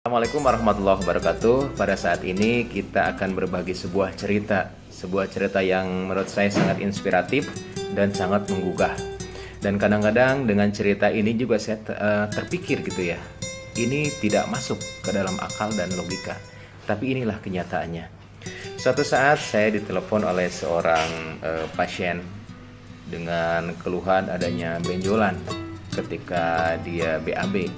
Assalamualaikum warahmatullahi wabarakatuh. Pada saat ini kita akan berbagi sebuah cerita yang menurut saya sangat inspiratif dan sangat menggugah. Dan kadang-kadang dengan cerita ini juga saya terpikir gitu ya, ini tidak masuk ke dalam akal dan logika, tapi inilah kenyataannya. Suatu saat saya ditelepon oleh seorang pasien dengan keluhan adanya benjolan ketika dia BAB.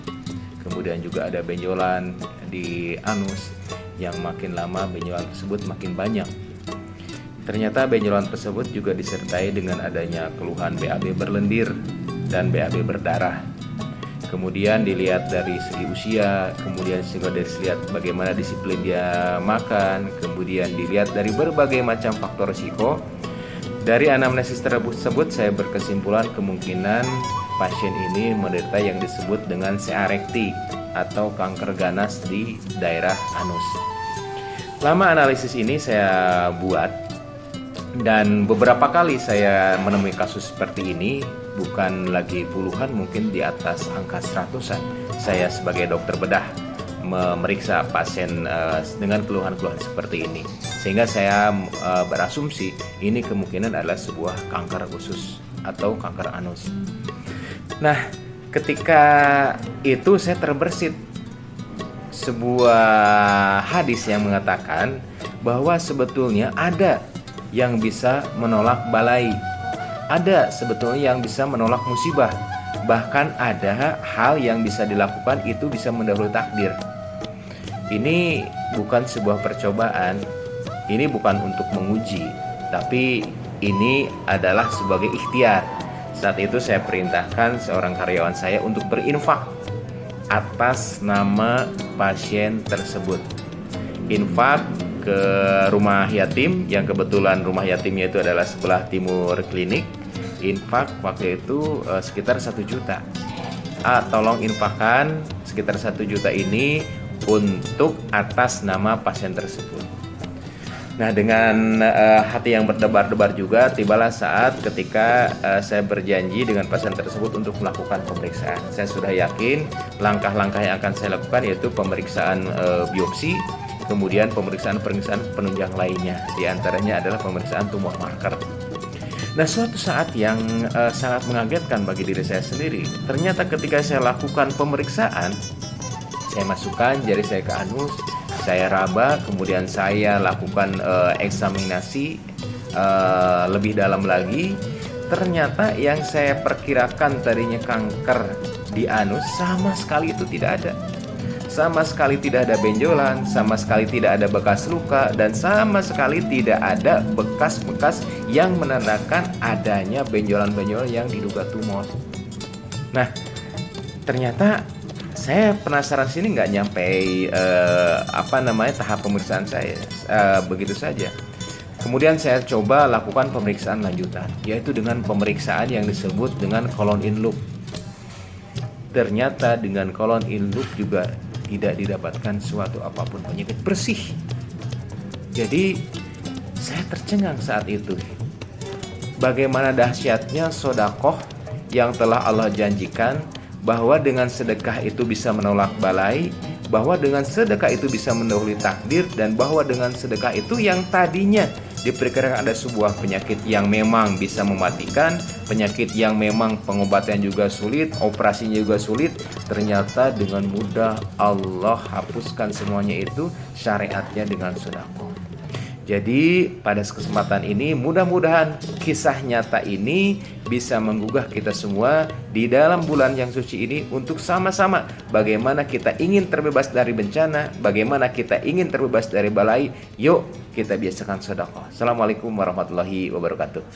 Kemudian juga ada benjolan di anus yang makin lama benjolan tersebut makin banyak. Ternyata benjolan tersebut juga disertai dengan adanya keluhan BAB berlendir dan BAB berdarah. Kemudian dilihat dari segi usia, kemudian juga dilihat bagaimana disiplin dia makan, kemudian dilihat dari berbagai macam faktor risiko. Dari anamnesis tersebut saya berkesimpulan kemungkinan pasien ini menderita yang disebut dengan CA recti atau kanker ganas di daerah anus. Lama analisis ini saya buat dan beberapa kali saya menemui kasus seperti ini, bukan lagi puluhan, mungkin di atas angka seratusan. Saya sebagai dokter bedah memeriksa pasien dengan keluhan-keluhan seperti ini, sehingga saya berasumsi ini kemungkinan adalah sebuah kanker usus atau kanker anus. Nah, ketika itu saya terbersit sebuah hadis yang mengatakan bahwa sebetulnya ada yang bisa menolak balai, ada sebetulnya yang bisa menolak musibah, bahkan ada hal yang bisa dilakukan itu bisa mendahului takdir. Ini bukan sebuah percobaan, ini bukan untuk menguji, tapi ini adalah sebagai ikhtiar. Saat itu saya perintahkan seorang karyawan saya untuk berinfak atas nama pasien tersebut. Infak ke rumah yatim, yang kebetulan rumah yatimnya itu adalah sebelah timur klinik. Infak waktu itu sekitar 1 juta. Tolong infakkan sekitar 1 juta ini untuk atas nama pasien tersebut. Nah, dengan hati yang berdebar-debar juga, tibalah saat ketika saya berjanji dengan pasien tersebut untuk melakukan pemeriksaan. Saya sudah yakin langkah-langkah yang akan saya lakukan yaitu pemeriksaan biopsi, kemudian pemeriksaan penunjang lainnya. Di antaranya adalah pemeriksaan tumor marker. Nah, suatu saat yang sangat mengagetkan bagi diri saya sendiri, ternyata ketika saya lakukan pemeriksaan, saya masukkan jari saya ke anus, saya raba, kemudian saya lakukan eksaminasi lebih dalam lagi. Ternyata yang saya perkirakan tadinya kanker di anus sama sekali itu tidak ada. Sama sekali tidak ada benjolan, sama sekali tidak ada bekas luka, dan sama sekali tidak ada bekas-bekas yang menandakan adanya benjolan-benjolan yang diduga tumor. Nah, ternyata saya penasaran sini nggak nyampe tahap pemeriksaan saya begitu saja. Kemudian saya coba lakukan pemeriksaan lanjutan, yaitu dengan pemeriksaan yang disebut dengan colon in loop. Ternyata dengan colon in loop juga tidak didapatkan suatu apapun penyakit bersih. Jadi saya tercengang saat itu. Bagaimana dahsyatnya sedekah yang telah Allah janjikan, bahwa dengan sedekah itu bisa menolak balai, bahwa dengan sedekah itu bisa mendahului takdir, dan bahwa dengan sedekah itu yang tadinya diperkirakan ada sebuah penyakit yang memang bisa mematikan, penyakit yang memang pengobatan juga sulit, operasinya juga sulit, ternyata dengan mudah Allah hapuskan semuanya itu, syariatnya dengan sedekah. Jadi pada kesempatan ini mudah-mudahan kisah nyata ini bisa menggugah kita semua di dalam bulan yang suci ini untuk sama-sama bagaimana kita ingin terbebas dari bencana, bagaimana kita ingin terbebas dari balai. Yuk kita biasakan sedekah. Assalamualaikum warahmatullahi wabarakatuh.